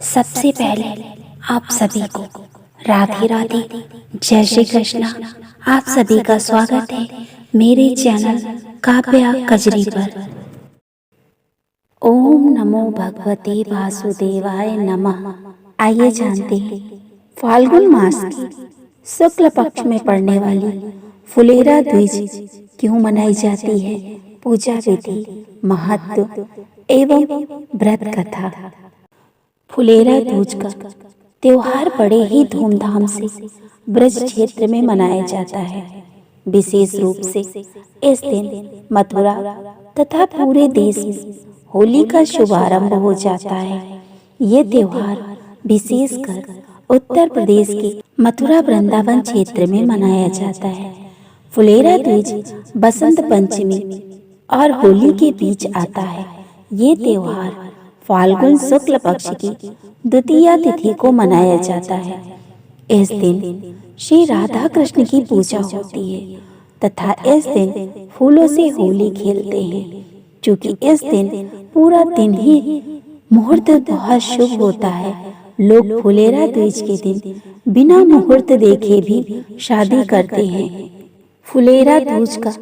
सबसे पहले आप सभी को राधे राधे, जय श्री कृष्णा। आप सभी का स्वागत है मेरे चैनल काव्या कजरी पर। ओम नमो भगवते वासुदेवाय नमः। आइए जानते हैं फाल्गुन मास की शुक्ल पक्ष में पड़ने वाली फुलेरा द्विज क्यों मनाई जाती है, पूजा विधि, महत्व एवं व्रत कथा। फुलेरा दूज का त्योहार बड़े ही धूमधाम से ब्रज क्षेत्र में मनाया जाता है। विशेष रूप से इस दिन मथुरा तथा पूरे देश में होली का शुभारंभ हो जाता है। ये त्योहार विशेषकर उत्तर प्रदेश के मथुरा वृंदावन क्षेत्र में मनाया जाता है। फुलेरा दूज बसंत पंचमी और होली के बीच आता है। ये त्योहार फाल्गुन शुक्ल पक्ष की द्वितीया तिथि को मनाया जाता है। इस दिन श्री राधा कृष्ण की पूजा होती है तथा इस दिन फूलों से होली खेलते हैं। क्योंकि इस दिन पूरा दिन ही मुहूर्त बहुत शुभ होता है, लोग फुलेरा दूज के दिन बिना मुहूर्त देखे भी शादी करते हैं। फुलेरा दूज का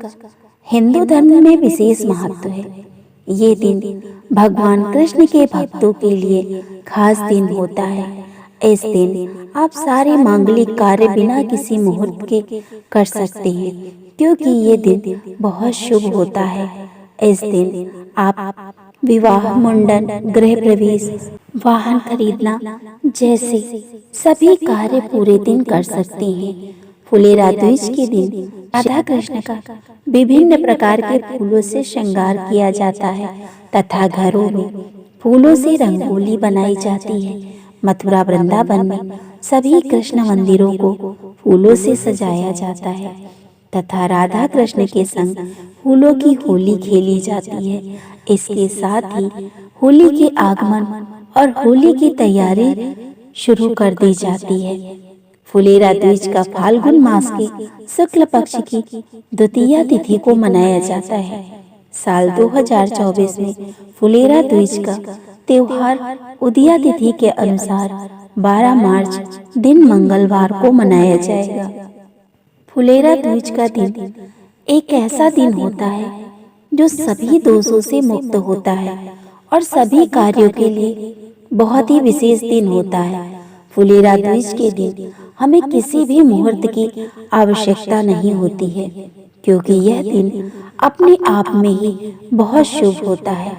हिंदू धर्म में विशेष महत्व है। ये दिन भगवान कृष्ण के भक्तों के लिए खास दिन होता है। इस दिन आप सारे मांगलिक कार्य बिना किसी मुहूर्त के कर सकते हैं, क्योंकि ये दिन बहुत शुभ होता है। इस दिन आप विवाह, मुंडन, गृह प्रवेश, वाहन खरीदना जैसे सभी कार्य पूरे दिन कर सकते हैं। फुलेरा दूज के दिन राधा कृष्ण का विभिन्न प्रकार के फूलों से श्रृंगार किया जाता है तथा घरों में फूलों से रंगोली बनाई जाती है। मथुरा वृंदावन में सभी कृष्ण मंदिरों को फूलों से सजाया जाता है तथा राधा कृष्ण के संग फूलों की होली खेली जाती है। इसके साथ ही होली के आगमन और होली की तैयारी शुरू कर दी जाती है। फुलेरा दूज का फाल्गुन मास के शुक्ल पक्ष की द्वितीया तिथि को मनाया जाता है। साल 2024 में फुलेरा दूज का त्योहार उदया तिथि के अनुसार 12 मार्च दिन मंगलवार को मनाया जाएगा। फुलेरा दूज का दिन एक ऐसा दिन होता है जो सभी दोषों से मुक्त होता है और सभी कार्यों के लिए बहुत ही विशेष दिन होता है। फुलेरा दूज के दिन हमें किसी भी मुहूर्त की आवश्यकता नहीं होती है, क्योंकि यह दिन अपने आप में ही बहुत शुभ होता है।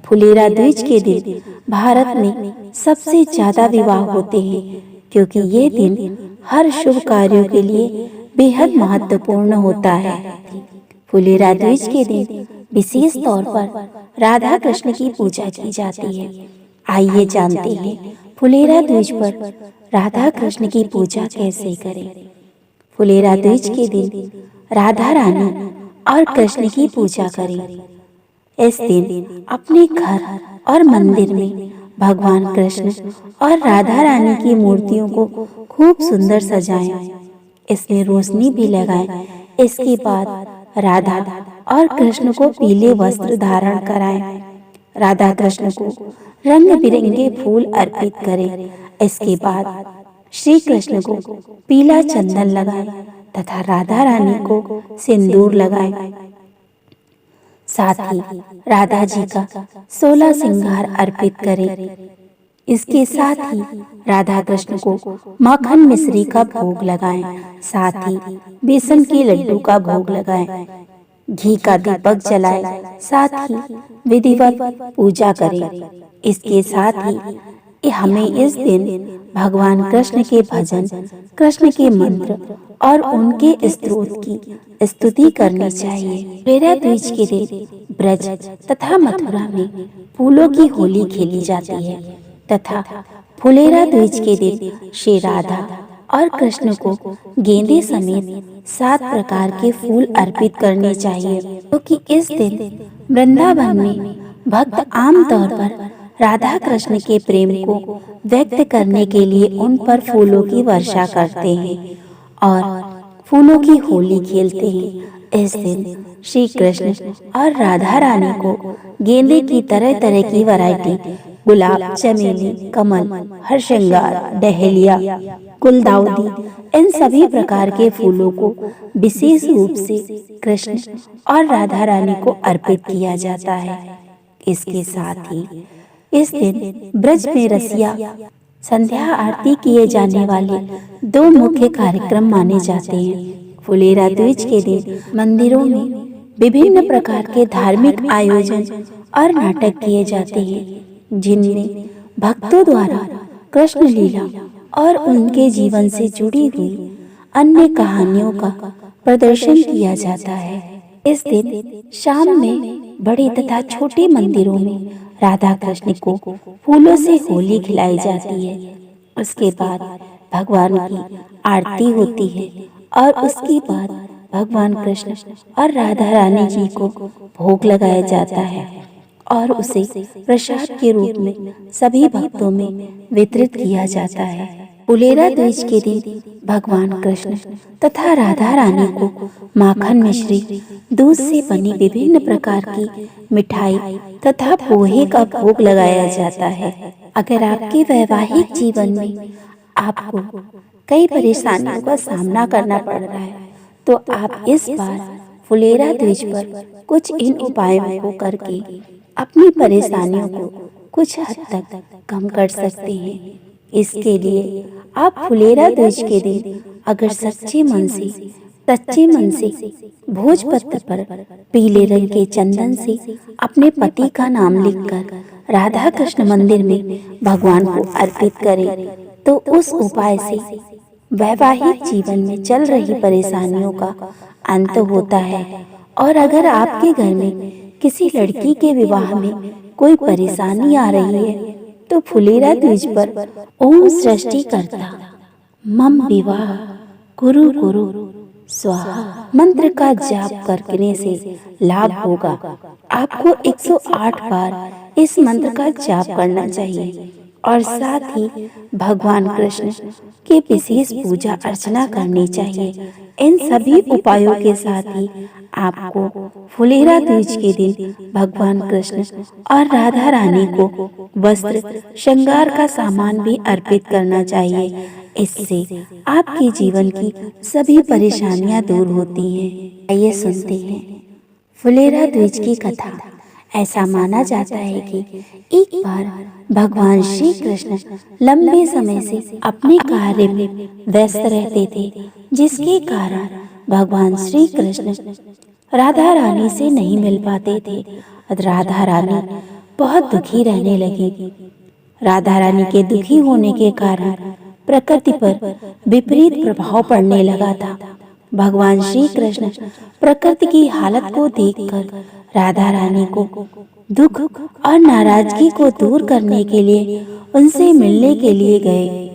फुलेरा दूज के दिन भारत में सबसे ज्यादा विवाह होते हैं, क्योंकि यह दिन हर शुभ कार्यों के लिए बेहद महत्वपूर्ण होता है। फुलेरा दूज के दिन विशेष तौर पर राधा कृष्ण की पूजा की जाती है। आइए जानते हैं फुलेरा दूज पर राधा कृष्ण की पूजा कैसे करें। फुलेरा दूज के दिन राधा रानी और कृष्ण की पूजा करें। इस दिन अपने घर और मंदिर में भगवान कृष्ण और राधा रानी की मूर्तियों को खूब सुंदर सजाएं, इसमें रोशनी भी लगाएं। इसके बाद राधा और कृष्ण को पीले वस्त्र धारण कराएं। राधा कृष्ण को रंग बिरंगे फूल अर्पित करें। इसके बाद श्री कृष्ण को पीला चंदन लगाएं तथा राधा रानी को सिंदूर लगाएं। साथ ही राधा जी का 16 श्रृंगार अर्पित करें। इसके साथ ही राधा कृष्ण को माखन मिश्री का भोग लगाएं। साथ ही बेसन के लड्डू का भोग लगाएं। घी का दीपक जलाएं। साथ ही विधिवत पूजा करें। इसके साथ ही हमें इस दिन भगवान कृष्ण के भजन, कृष्ण के मंत्र और उनके स्तोत्र की स्तुति करनी चाहिए। फुलेरा दूज के दिन ब्रज तथा मथुरा में फूलों की होली खेली जाती है तथा फुलेरा दूज के दिन श्री राधा और कृष्ण को गेंदे समेत 7 प्रकार के फूल अर्पित करने चाहिए, क्योंकि इस दिन वृंदावन में भक्त आमतौर पर राधा कृष्ण के प्रेम को व्यक्त करने के लिए उन पर फूलों की वर्षा करते हैं और फूलों की होली खेलते हैं। इस दिन श्री कृष्ण और राधा रानी को गेंदे की तरह तरह की वैरायटी, गुलाब, चमेली, कमल, हरश्रृंगार, डहेलिया, गुलदाउदी, इन सभी प्रकार के फूलों को विशेष रूप से कृष्ण और राधा रानी को अर्पित किया जाता है। इसके साथ ही इस दिन ब्रज में रसिया संध्या आरती किए जाने वाले दो मुख्य कार्यक्रम माने जाते हैं। फुलेरा द्विज के दिन मंदिरों में विभिन्न प्रकार के धार्मिक आयोजन और नाटक किए जाते हैं, जिनमें भक्तों द्वारा कृष्ण लीला और उनके जीवन से जुड़ी हुई अन्य कहानियों का प्रदर्शन किया जाता है। इस दिन शाम में बड़े तथा छोटे मंदिरों में राधा कृष्ण को फूलों से होली खिलाई जाती है। उसके बाद भगवान की आरती होती है और उसके बाद भगवान कृष्ण और राधा रानी जी को भोग लगाया जाता है और उसे प्रसाद के रूप में सभी भक्तों में वितरित किया जाता है। फुलेरा द्विज के दिन भगवान कृष्ण तथा राधा रानी को माखन मिश्री, दूध से बनी विभिन्न प्रकार की मिठाई तथा पोहे का भोग लगाया जाता है। अगर आपके वैवाहिक जीवन में आपको कई परेशानियों का सामना करना पड़ रहा है, तो आप इस बार फुलेरा द्विज पर कुछ इन उपायों को करके अपनी परेशानियों को कुछ हद तक कम कर सकते हैं। इसके लिए आप फुलेरा द्विज के दिन अगर सच्चे मन से भोजपत्र पर पीले रंग के चंदन से अपने पति का नाम लिखकर राधा कृष्ण मंदिर में भगवान को अर्पित करें, तो उस उपाय से वैवाहिक जीवन में चल रही परेशानियों का अंत होता है। और अगर आपके घर में किसी लड़की के विवाह में कोई परेशानी आ रही है, तो फुलेरा द्विज पर ओम सृष्टिकर्ता मम विवाह कुरु कुरु स्वाहा मंत्र का जाप करने से लाभ होगा। आपको 108 बार इस मंत्र का जाप करना चाहिए और साथ ही भगवान कृष्ण की विशेष पूजा अर्चना करनी चाहिए। इन सभी उपायों के साथ ही आपको फुलेरा द्विज के दिन भगवान कृष्ण और राधा रानी को वस्त्र, श्रृंगार का सामान भी अर्पित करना चाहिए। इससे आपके जीवन की सभी परेशानियां दूर होती हैं। आइए सुनते हैं फुलेरा द्विज की कथा। ऐसा माना जाता है कि एक बार भगवान श्री कृष्ण लंबे समय से अपने कार्य में व्यस्त रहते थे, जिसके कारण भगवान श्री कृष्ण राधा रानी से नहीं मिल पाते थे। राधा रानी बहुत दुखी रहने लगी। राधा रानी के दुखी होने के कारण प्रकृति पर विपरीत प्रभाव पड़ने लगा था। भगवान श्री कृष्ण प्रकृति की हालत को देखकर राधा रानी को दुख और नाराजगी को दूर करने के लिए उनसे मिलने के लिए गए।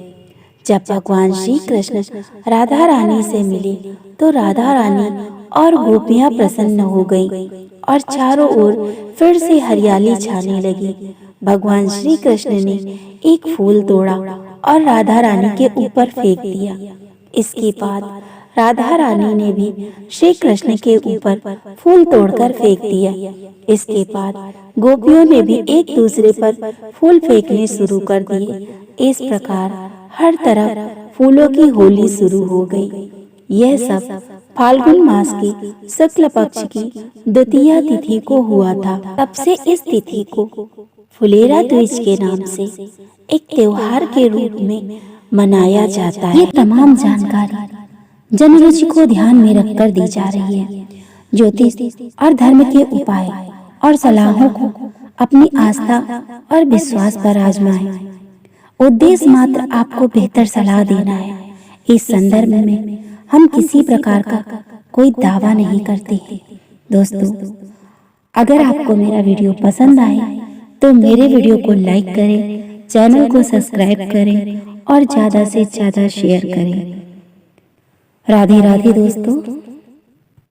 जब भगवान श्री कृष्ण राधा रानी से मिले, तो राधा रानी और गोपियां प्रसन्न हो गईं और चारों ओर फिर से हरियाली छाने लगी। भगवान श्री कृष्ण ने एक फूल तोड़ा और राधा रानी के ऊपर फेंक दिया। इसके बाद राधा रानी ने भी श्री कृष्ण के ऊपर फूल तोड़कर फेंक दिया। इसके बाद गोपियों ने भी एक दूसरे पर फूल फेंकने शुरू कर दिए। इस प्रकार हर तरफ फूलों की होली शुरू हो गई। यह सब फाल्गुन मास की शुक्ल पक्ष की द्वितीया तिथि को हुआ था। तब से इस तिथि को फुलेरा द्विज के नाम से एक त्योहार के रूप में मनाया जाता है। ये तमाम जानकारी जनरुचि को ध्यान में रखकर दी जा रही है। ज्योतिष और धर्म के उपाय और सलाहों को अपनी आस्था और विश्वास पर आजमाएं। उद्देश्य मात्र आपको बेहतर सलाह देना है। इस संदर्भ में हम किसी प्रकार का कोई दावा नहीं करते। दोस्तों, अगर आपको मेरा वीडियो पसंद आए तो मेरे वीडियो को लाइक करें, चैनल को सब्सक्राइब करें और ज़्यादा से ज़्यादा शेयर करें। राधे राधे दोस्तों।